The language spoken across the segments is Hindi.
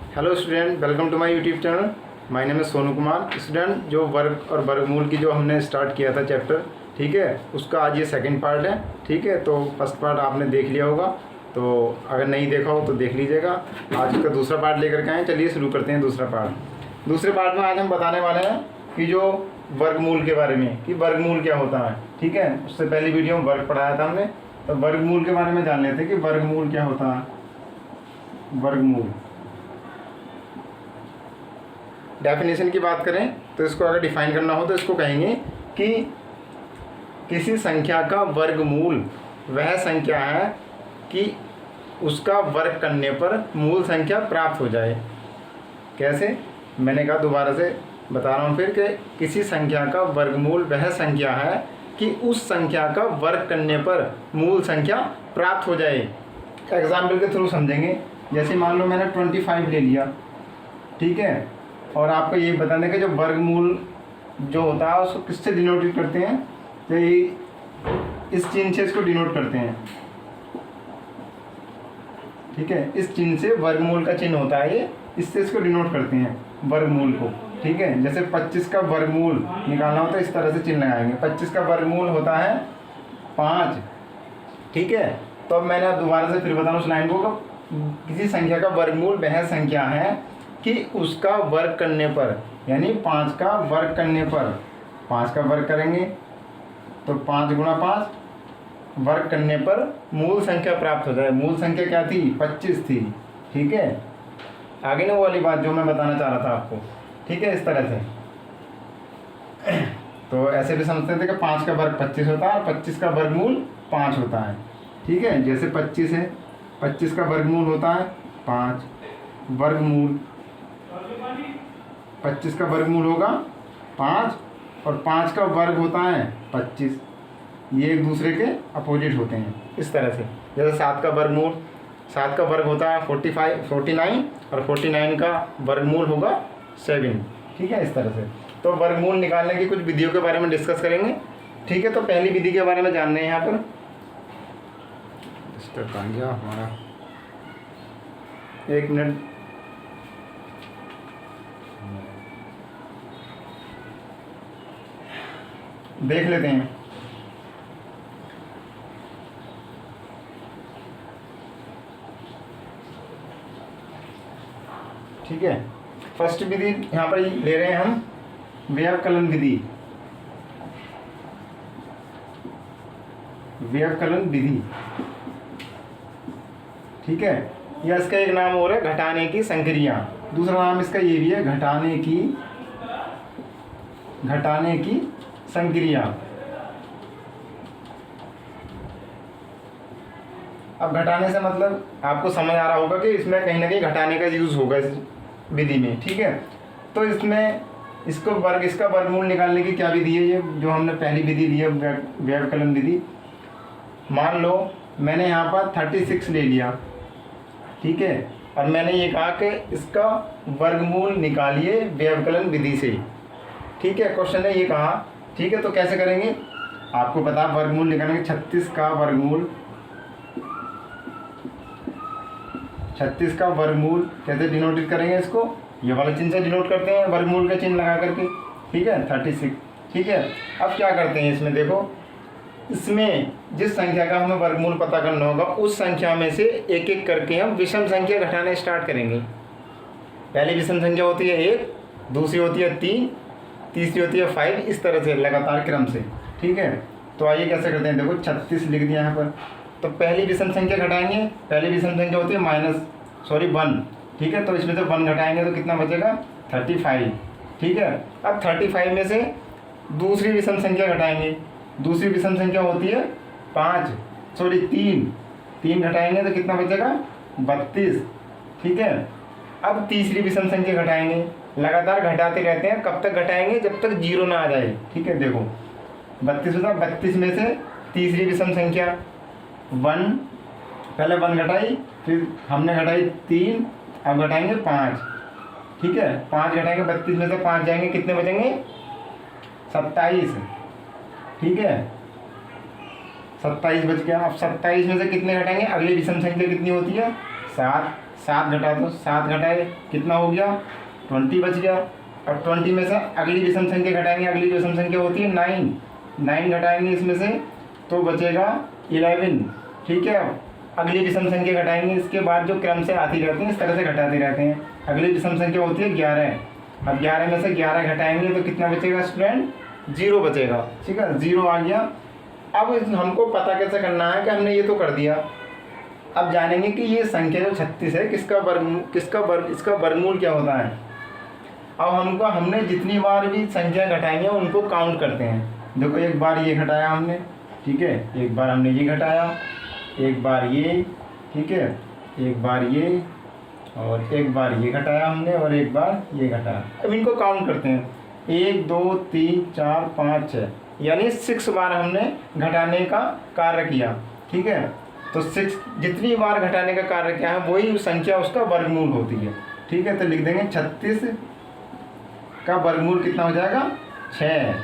Hello student, welcome to my YouTube channel. My name is Sonu Kumar. Student, जो वर्ग और वर्गमूल की जो हमने स्टार्ट किया था चैप्टर, ठीक है, उसका आज ये सेकंड पार्ट है। ठीक है, तो फर्स्ट पार्ट आपने देख लिया होगा, तो अगर नहीं देखा हो तो देख लीजिएगा। आज का दूसरा पार्ट लेकर के आए। चलिए शुरू करते हैं दूसरा पार्ट। दूसरे पार्ट में आज हम बताने वाले हैं कि जो वर्गमूल के बारे में, कि वर्गमूल क्या होता है। ठीक है, उससे पहली वीडियो में वर्ग पढ़ाया था हमने, तो वर्गमूल के बारे में जान लेते हैं कि वर्गमूल क्या होता है। वर्गमूल डेफिनेशन की बात करें तो इसको अगर डिफाइन करना हो तो इसको कहेंगे कि किसी संख्या का वर्गमूल वह संख्या है कि उसका वर्ग करने पर मूल संख्या प्राप्त हो जाए। कैसे? मैंने कहा, दोबारा से बता रहा हूँ फिर, कि किसी संख्या का वर्गमूल वह संख्या है कि उस संख्या का वर्ग करने पर मूल संख्या प्राप्त हो जाए। एग्जाम्पल के थ्रू समझेंगे। जैसे मान लो मैंने 25 ले लिया, ठीक है, और आपको ये बताने का जो वर्गमूल जो होता है उसको किससे डिनोट करते हैं, तो ये इस चिन्ह से इसको डिनोट करते हैं। ठीक है, इस चिन्ह से वर्गमूल का चिन्ह होता है ये, इससे इसको डिनोट करते हैं वर्गमूल को। ठीक है, जैसे 25 का वर्गमूल निकालना हो तो इस तरह से चिन्ह लगाएंगे। 25 का वर्गमूल होता है 5। ठीक है, तो अब मैंने दोबारा से फिर बता रहा हूँ उस लाइन को, किसी संख्या का वर्गमूल वह संख्या है कि उसका वर्ग करने पर, यानी 5 का वर्ग करने पर, 5 का वर्ग करेंगे तो 5 गुणा 5 वर्ग करने पर मूल संख्या प्राप्त हो जाए। मूल संख्या क्या थी? 25 थी। ठीक है, आगे ना वो वाली बात जो मैं बताना चाह रहा था आपको। ठीक है, इस तरह से तो ऐसे भी समझते थे कि 5 का वर्ग 25 होता है और 25 का वर्गमूल 5 होता है। ठीक है, जैसे 25 है, 25 का वर्गमूल होता है 5, वर्गमूल 25 का वर्गमूल होगा 5 और 5 का वर्ग होता है 25। ये एक दूसरे के अपोजिट होते हैं इस तरह से। जैसे 7 का वर्गमूल, 7 का वर्ग होता है 49 और 49 का वर्गमूल होगा 7। ठीक है, इस तरह से। तो वर्गमूल निकालने की कुछ विधियों के बारे में डिस्कस करेंगे। ठीक है, तो पहली विधि के बारे में जानना है यहाँ पर। कहाँ गया हमारा, एक मिनट, देख लेते हैं। ठीक है, फर्स्ट विधि यहाँ पर ले रहे हैं हम, व्यवकलन विधि। व्यवकलन विधि, ठीक है, या इसका एक नाम और है घटाने की संक्रिया। दूसरा नाम इसका ये भी है, घटाने की संक्रिया। अब घटाने से मतलब आपको समझ आ रहा होगा कि इसमें कहीं ना कहीं घटाने का यूज़ होगा इस विधि में। ठीक है, तो इसमें इसका वर्गमूल निकालने की क्या विधि है, ये जो हमने पहली विधि ली है, व्यवकलन विधि। मान लो मैंने यहाँ पर 36 ले लिया, ठीक है, और मैंने ये कहा कि इसका वर्गमूल निकालिए व्यवकलन विधि से। ठीक है, क्वेश्चन ने ये कहा। ठीक है, तो कैसे करेंगे आपको पता, वर्गमूल निकालेंगे। 36 का वर्गमूल कैसे डिनोट करेंगे इसको, ये वाला चिन्ह से डिनोट करते हैं, वर्गमूल का चिन्ह लगा करके। ठीक है, 36। ठीक है, अब क्या करते हैं इसमें, देखो, इसमें जिस संख्या का हमें वर्गमूल पता करना होगा उस संख्या में से एक एक करके हम विषम संख्या घटाने स्टार्ट करेंगे। पहली विषम संख्या होती है 1, दूसरी होती है 3, तीसरी होती है 5, इस तरह से लगातार क्रम से। ठीक है, तो आइए कैसे करते हैं, देखो 36 लिख दिया यहाँ पर, तो पहली विषम संख्या घटाएंगे। पहली विषम संख्या होती है 1। ठीक है, तो इसमें से 1 घटाएंगे तो कितना बचेगा? 35। ठीक है, अब 35 में से दूसरी विषम संख्या घटाएंगे। दूसरी विषम संख्या होती है 3 घटाएंगे तो कितना बचेगा? 32। ठीक है, अब तीसरी विषम संख्या घटाएंगे। लगातार घटाते रहते हैं, कब तक घटाएंगे? जब तक 0 ना आ जाए। ठीक है, देखो 32 होता है, 32 में से तीसरी विषम संख्या 1, पहले 1 घटाई, फिर हमने घटाई 3, अब घटाएंगे 5। ठीक है, 5 घटाएंगे, 32 में से 5 जाएंगे, कितने बचेंगे? 27। ठीक है, 27 बच गया। अब 27 में से कितने घटाएंगे? अगली विषम संख्या कितनी होती है? 7। 7 घटा दो, 7 घटाए कितना हो गया 20 बच गया। अब 20 में से अगली विषम संख्या घटाएंगे, अगली विषम संख्या होती है 9 घटाएंगे इसमें से तो बचेगा 11। ठीक है, अगली विषम संख्या घटाएंगे, इसके बाद जो क्रम से आती रहती है इस तरह से घटाते रहते हैं। अगली विषम संख्या होती है 11। अब 11 में से 11 घटाएंगे तो कितना बचेगा स्टूडेंट 0 बचेगा। ठीक है, 0 आ गया। अब हमको पता कैसे करना है कि हमने ये तो कर दिया, अब जानेंगे कि ये संख्या जो 36 है इसका वर्गमूल क्या होता है। अब हमने जितनी बार भी संख्या घटाई है उनको काउंट करते हैं। देखो एक बार ये घटाया हमने, ठीक है, एक बार हमने ये घटाया, एक बार ये, ठीक है, एक बार ये, और एक बार ये घटाया हमने, और एक बार ये घटाया। अब इनको काउंट करते हैं 1 2 3 4 5 6, यानी 6 बार हमने घटाने का कार्य किया। ठीक है, तो 6 जितनी बार घटाने का कार्य किया है वही संख्या उसका वर्गमूल होती है। ठीक है, तो लिख देंगे 36 का वर्गमूल कितना हो जाएगा 6।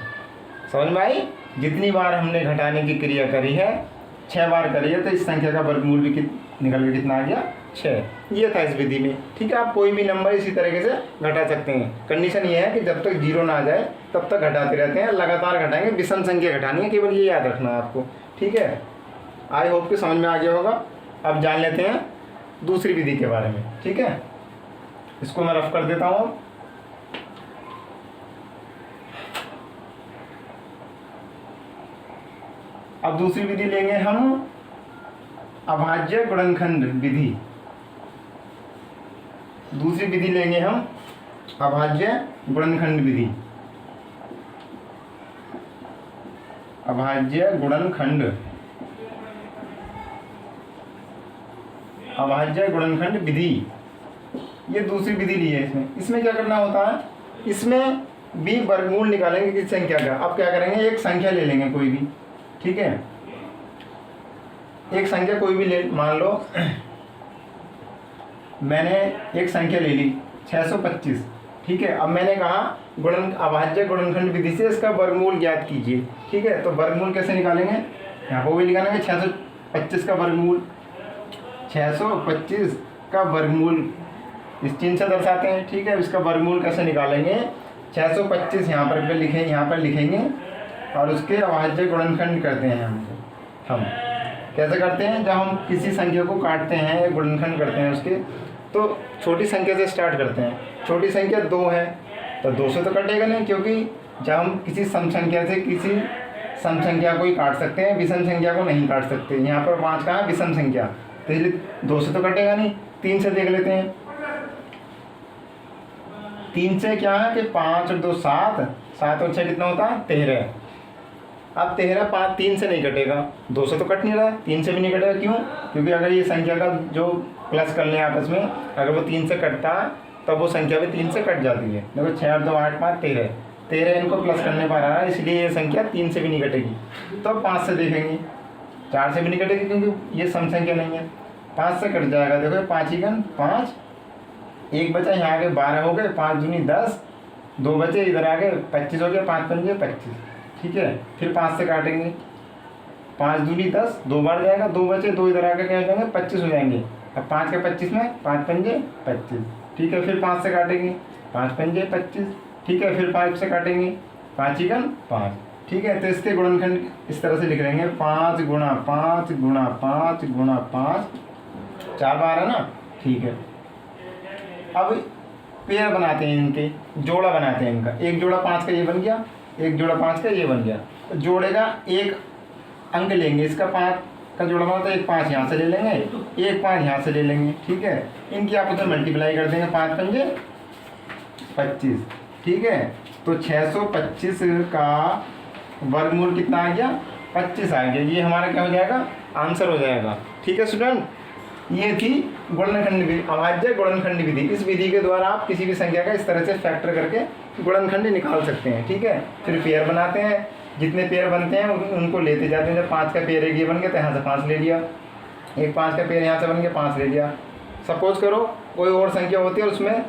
समझ में आई? जितनी बार हमने घटाने की क्रिया करी है 6 बार करी है तो इस संख्या का वर्गमूल भी निकल के कितना आ गया 6। ये था इस विधि में। ठीक है, आप कोई भी नंबर इसी तरीके से घटा सकते हैं। कंडीशन ये है कि जब तक 0 ना आ जाए तब तक घटाते रहते हैं, लगातार घटाएंगे, विषम संख्या घटानी है, केवल ये याद रखना है आपको। ठीक है, आई होप कि समझ में आ गया होगा। अब जान लेते हैं दूसरी विधि के बारे में। ठीक है, इसको मैं रफ कर देता हूँ। अब दूसरी विधि लेंगे हम अभाज्य गुणनखंड विधि। दूसरी विधि लेंगे हम अभाज्य गुणनखंड विधि। अभाज्य गुणनखंड, अभाज्य गुणनखंड विधि, ये दूसरी विधि ली है। इसमें क्या करना होता है, इसमें भी वर्गमूल निकालेंगे किस संख्या का। अब क्या करेंगे, एक संख्या ले लेंगे कोई भी। ठीक है, एक संख्या कोई भी ले, मान लो मैंने एक संख्या ले ली 625। ठीक है, अब मैंने कहा अभाज्य गुणनखंड विधि से इसका वर्गमूल ज्ञात कीजिए। ठीक है, तो वर्गमूल कैसे निकालेंगे, यहाँ पर वही निकालेंगे 625 का वर्गमूल। 625 का वर्गमूल इस चिन्ह से दर्शाते हैं। ठीक है, इसका वर्गमूल कैसे निकालेंगे, 625 यहाँ पर लिखेंगे और उसके अभाज्य गुणनखंड करते हैं हम कैसे करते हैं, जब हम किसी संख्या को काटते हैं गुणनखंड करते हैं उसके, तो छोटी संख्या से स्टार्ट करते हैं। छोटी संख्या 2 है तो 2 से तो कटेगा नहीं, क्योंकि जब हम किसी सम संख्या से किसी सम संख्या को ही काट सकते हैं, विषम संख्या को नहीं काट सकते। यहाँ पर 5 का है विषम संख्या, तो इसलिए 2 से तो कटेगा नहीं। 3 से देख लेते हैं, 3 से क्या है कि 5 और 2 7, 7 और 6 कितना होता है 13। अब 13 5 3 से नहीं कटेगा, 2 से तो कट नहीं रहा है, 3 से भी नहीं कटेगा। क्यों? क्योंकि अगर ये संख्या का जो प्लस कर लें आपस में, अगर वो 3 से कटता है तब वो संख्या भी 3 से कट जाती है। देखो 6 और 2 8 5 13 इनको प्लस करने पर आ रहा है, इसलिए ये संख्या 3 से भी नहीं कटेगी। तो 5 से देखेंगे, 4 से भी नहीं कटेगी क्योंकि ये सम संख्या नहीं है। 5 से कट जाएगा, देखो 5 ही गन 5, एक बचा यहाँ आगे 12 हो गए, 5 दूनी 10, 2 बचे इधर आगे 25 हो गया, 5 पंजे 25। ठीक है, फिर 5 से काटेंगे, 5 दूनी 10, 2 बार जाएगा, 2 बचे 2 इधर आगे क्या हो जाएंगे 25 हो जाएंगे। अब 5 के 25 में 5 पंजे 25। ठीक है, फिर 5 से काटेंगे, 5 पंजे 25। ठीक है, फिर 5 से काटेंगे, 5 ही गन 5। ठीक है, तो इसके गुणनखंड इस तरह से लिख लेंगे 5 गुणा 5 गुणा 5 गुणा 5, 4 बार है ना। ठीक है, अब पेयर बनाते हैं, इनके जोड़ा बनाते हैं इनका। एक जोड़ा 5 का ये बन गया, एक जोड़ा 5 का ये बन गया। तो जोड़ेगा एक अंक लेंगे, इसका 5 का जोड़ा बना तो एक 5 यहाँ से ले लेंगे, एक 5 यहाँ से ले लेंगे। ठीक है, इनकी आपस में मल्टीप्लाई कर देंगे, 5 पंजे 25। ठीक है, तो 625 का वर्गमूल कितना आ गया 25 आ गया। ये हमारा क्या हो जाएगा आंसर हो जाएगा। ठीक है स्टूडेंट, ये थी गुणनखंड विधि, अभाज्य गुणनखंड विधि। इस विधि के द्वारा आप किसी भी संख्या का इस तरह से फैक्टर करके गुणनखंड निकाल सकते हैं। ठीक है, फिर पेयर बनाते हैं, जितने पेयर बनते हैं उनको लेते जाते हैं। जब 5 का पेयर एक ये बन गया तो यहाँ से 5 ले लिया, एक 5 का पेयर यहाँ से बन गया 5 ले लिया। सपोज करो कोई और संख्या होती है उसमें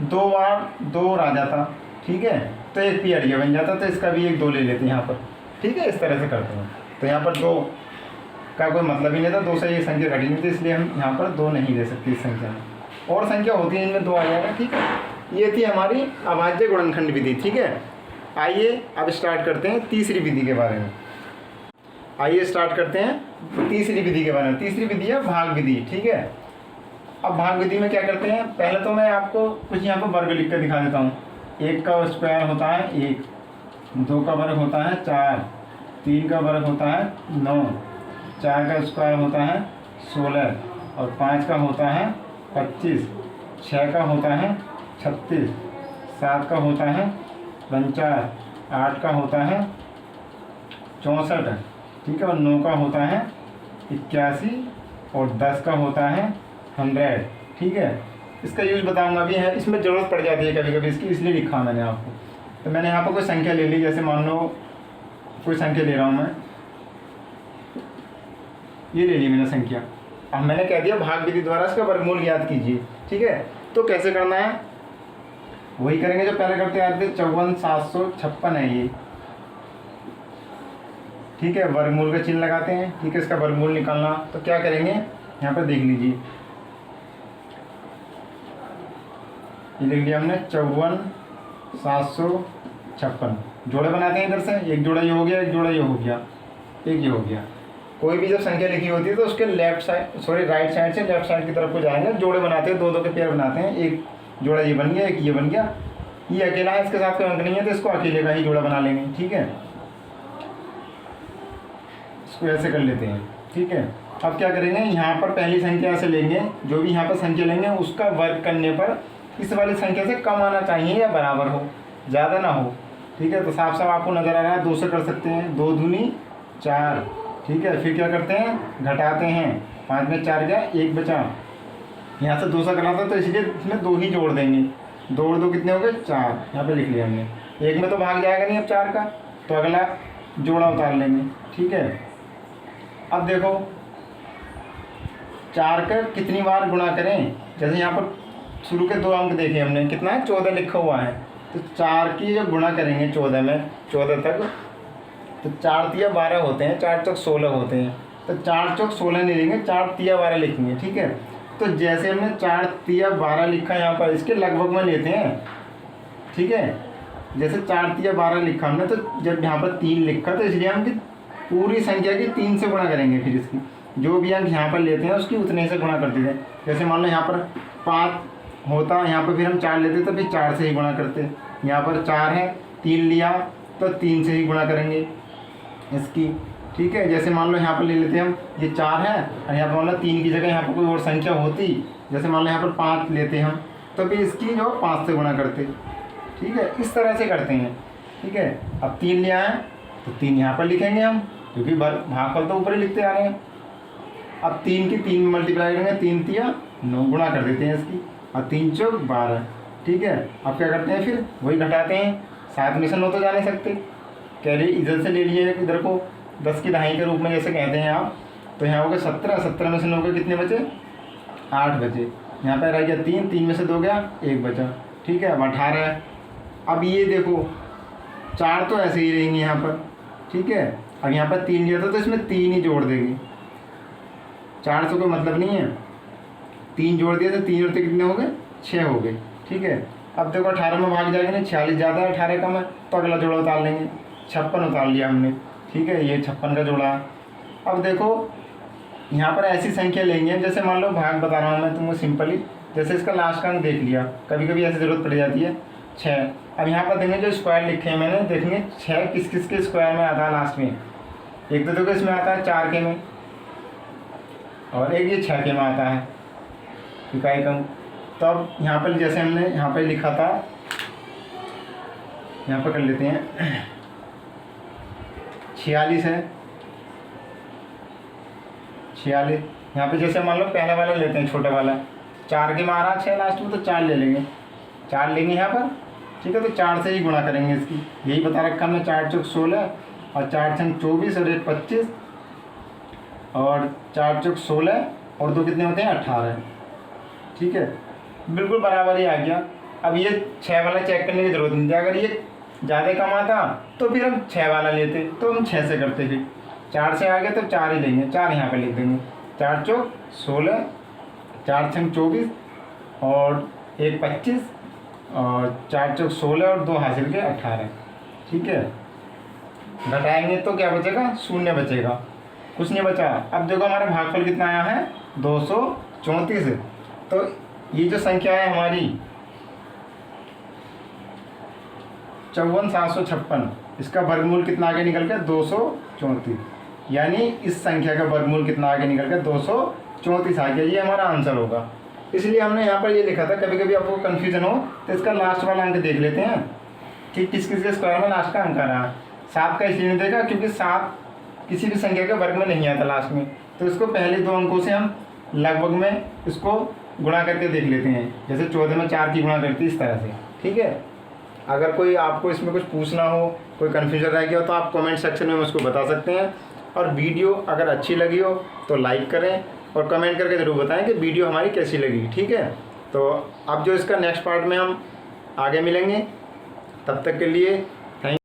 2 बार 2 आ जाता। ठीक है, तो एक पेयर ये बन जाता, तो इसका भी एक 2 ले लेते हैं यहाँ पर। ठीक है, इस तरह से करते हैं। तो यहाँ पर 2 का कोई मतलब ही नहीं था, 2 से ये संख्या घटी नहीं थी, इसलिए हम यहाँ पर 2 नहीं दे सकते इस संख्या में। और संख्या होती है इनमें 2 आ जाएगा। ठीक है, ये थी हमारी अभाज्य गुणनखंड विधि। ठीक है, आइए अब स्टार्ट करते हैं तीसरी विधि के बारे में। आइए स्टार्ट करते हैं तीसरी विधि के बारे में। तीसरी विधि है भाग विधि। ठीक है, अब भाग विधि में क्या करते हैं, पहले तो मैं आपको कुछ यहाँ पर वर्ग लिख कर दिखा देता हूँ। 1 का स्क्वायर होता है 1, 2 का वर्ग होता है 4, 3 का वर्ग होता है 9, 4 का स्क्वायर होता है 16 और 5 का होता है 25, 6 का होता है 36, 7 का होता है 49, 8 का होता है 64, ठीक है, और 9 का होता है 81 और 10 का होता है 100। ठीक है, इसका यूज बताऊंगा भी है, इसमें ज़रूरत पड़ जाती है कभी कभी इसकी, इसलिए लिखा मैंने आपको। तो मैंने यहाँ पर कोई संख्या ले ली, जैसे मान लो कोई संख्या ले रहा हूँ मैं, ये ले ली मैंने संख्या। अब मैंने कह दिया भाग विधि द्वारा इसका वर्गमूल ज्ञात कीजिए। ठीक है, तो कैसे करना है, वही करेंगे जो पहले करते आते थे। 54,756 है ये। ठीक है, वर्गमूल का चिन्ह लगाते हैं। ठीक है, इसका वर्गमूल निकालना, तो क्या करेंगे यहाँ पर देख लीजिए, ये लिख लिया हमने 54,756। जोड़े बनाते हैं इधर से, एक जोड़ा ये हो गया, एक जोड़ा ये हो गया, एक ये हो गया। कोई भी जब संख्या लिखी होती है तो उसके राइट साइड से लेफ्ट साइड की तरफ को जाएंगे, जोड़े बनाते हैं, 2-2 के पेयर बनाते हैं। एक जोड़ा ये बन गया, एक ये बन गया, ये अकेला है, इसके साथ कोई अंक नहीं है तो इसको अकेले का ही जोड़ा बना लेंगे। ठीक है, इसको ऐसे कर लेते हैं। ठीक है, अब क्या करेंगे, यहाँ पर पहली संख्या ऐसे लेंगे, जो भी यहाँ पर संख्या लेंगे उसका वर्ग करने पर इस वाली संख्या से कम आना चाहिए या बराबर हो, ज़्यादा ना हो। ठीक है, तो साफ साफ आपको नज़र आ रहा है, 2 से कर सकते हैं, 2 दूनी 4। ठीक है, फिर क्या करते हैं, घटाते हैं, 5 में 4 गया, 1 बचा। यहाँ से 2 से करना था तो इसलिए इसमें 2 ही जोड़ देंगे, 2 और 2 कितने हो गए, 4। यहाँ पे लिख लिया हमने। 1 में तो भाग जाएगा नहीं अब 4 का, तो अगला जोड़ा उतार लेंगे। ठीक है, अब देखो 4 का कितनी बार गुणा करें, जैसे यहाँ पर शुरू के 2 अंक देखे हमने, कितना है 14 लिखा हुआ है, तो 4 की जब गुणा करेंगे 14 में, 14 तक, तो 4 तिया 12 होते हैं, 4 चौक 16 होते हैं, तो 4 चौक 16 नहीं लिखेंगे, 4 तिया 12 लिखेंगे। ठीक है, तो जैसे हमने 4 तिया 12 लिखा यहाँ पर, इसके लगभग में लेते हैं। ठीक है, जैसे 4 तिया 12 लिखा हमने, तो जब यहाँ पर 3 लिखा तो इसलिए हम पूरी संख्या की 3 से गुणा करेंगे, फिर इसकी जो भी अंक यहाँ पर लेते हैं उसकी उतने से गुणा कर देते। जैसे मान लो यहाँ पर 5 होता, यहाँ पर फिर हम 4 लेते तो फिर 4 से ही गुणा करते। यहाँ पर 4 है, 3 लिया तो 3 से ही गुणा करेंगे इसकी। ठीक है, जैसे मान लो यहाँ पर ले लेते हैं हम, ये 4 है और यहाँ पर मान लो 3 की जगह यहाँ पर कोई और संख्या होती, जैसे मान लो यहाँ पर 5 लेते हम, तो फिर इसकी जो 5 से गुणा करते। ठीक है, इस तरह से करते हैं। ठीक है, अब 3 लिया है तो 3 यहाँ पर लिखेंगे हम, क्योंकि भागफल तो ऊपर ही लिखते आ रहे हैं। अब 3 की 3 में मल्टीप्लाई करेंगे, 3 तिया 9 गुणा कर देते हैं इसकी, और 3 चौक 12। ठीक है, अब क्या करते हैं, फिर वही घटाते हैं, 7 में से 9 तो जा नहीं सकते, कैरी इधर से ले लिए इधर को 10 की दहाई के रूप में जैसे कहते हैं आप, तो यहाँ हो गए 17, 17 में से 9 के कितने बचे, 8 बचे। यहाँ पर रह गया 3, 3 में से 2 गया, 1 बचा। ठीक है, अब 18 है। अब ये देखो 4 तो ऐसे ही रहेंगे यहाँ पर। ठीक है, अब यहाँ पर 3 लिया था तो इसमें 3 ही जोड़ देंगे, 4 से कोई मतलब नहीं है, 3 जोड़ दिया तो 3 जोड़ते कितने हो गए, 6 हो गए। ठीक है, अब देखो 18 में भाग जाएगा नहीं, 46 ज़्यादा है 18 कम है, तो अगला जोड़ा उतार लेंगे, 56 उतार लिया हमने। ठीक है, ये 56 का जोड़ा। अब देखो यहाँ पर ऐसी संख्या लेंगे, जैसे मान लो भाग बता रहा हूँ मैं तुमको सिंपली, जैसे इसका लास्ट का अंक देख लिया, कभी कभी ऐसी ज़रूरत पड़ जाती है, 6। अब यहाँ पर देखेंगे जो स्क्वायर लिखे हैं मैंने, देखेंगे 6 किस किस के स्क्वायर में आता है लास्ट में। एक तो देखो इसमें आता है 4 के में, और एक ये 6 के में आता है इकाई कम। तो अब यहाँ पर जैसे हमने यहाँ पर लिखा था, यहाँ पर कर लेते हैं 46 है, 46। यहाँ पे जैसे मान लो पहले वाला लेते हैं, छोटा वाला 4 के में आ रहा 6 लास्ट में, तो 4 ले लेंगे, 4 लेंगे यहाँ पर। ठीक है, तो 4 से ही गुणा करेंगे इसकी, यही बता रखा हमने, 4 चौक 16 और 4 छंग 24 और 1 25 और 4 चौक 16 और 2 कितने होते हैं, 18। ठीक है, बिल्कुल बराबर ही आ गया। अब ये 6 वाला चेक करने की ज़रूरत नहीं थी, अगर ये ज़्यादा कम आता तो फिर हम 6 वाला लेते, तो हम 6 से करते फिर। 4 से आगे तो 4 ही लेंगे, 4 यहाँ पे लिख देंगे। 4 चौक 16, 4 छंग 24 और 1 25 और 4 चौक 16 और 2 हासिल के 18। ठीक है, घटाएंगे तो क्या बचेगा, 0 बचेगा, कुछ नहीं बचा। अब देखो हमारा भागफल कितना आया है, 234। तो ये जो संख्या है हमारी 54,756, इसका वर्गमूल कितना आगे निकल गया, 234। यानी इस संख्या का वर्गमूल कितना आगे निकल गया, 234 आ गया। ये हमारा आंसर होगा। इसलिए हमने यहाँ पर ये लिखा था। कभी कभी आपको कन्फ्यूजन हो तो इसका लास्ट वाला अंक देख लेते हैं कि किस किस के स्क्वायर में लास्ट का अंक आ रहा है। 7 का इसलिए नहीं देखा क्योंकि 7 किसी भी संख्या के वर्ग में नहीं आता लास्ट में, तो इसको पहले 2 अंकों से हम लगभग में इसको गुणा करके देख लेते हैं। जैसे 14 में 4 की गुणा करती है, इस तरह से। ठीक है, अगर कोई आपको इसमें कुछ पूछना हो, कोई कन्फ्यूजन रह गया हो तो आप कमेंट सेक्शन में मुझको बता सकते हैं। और वीडियो अगर अच्छी लगी हो तो लाइक करें और कमेंट करके ज़रूर बताएं कि वीडियो हमारी कैसी लगी। ठीक है, तो अब जो इसका नेक्स्ट पार्ट में हम आगे मिलेंगे, तब तक के लिए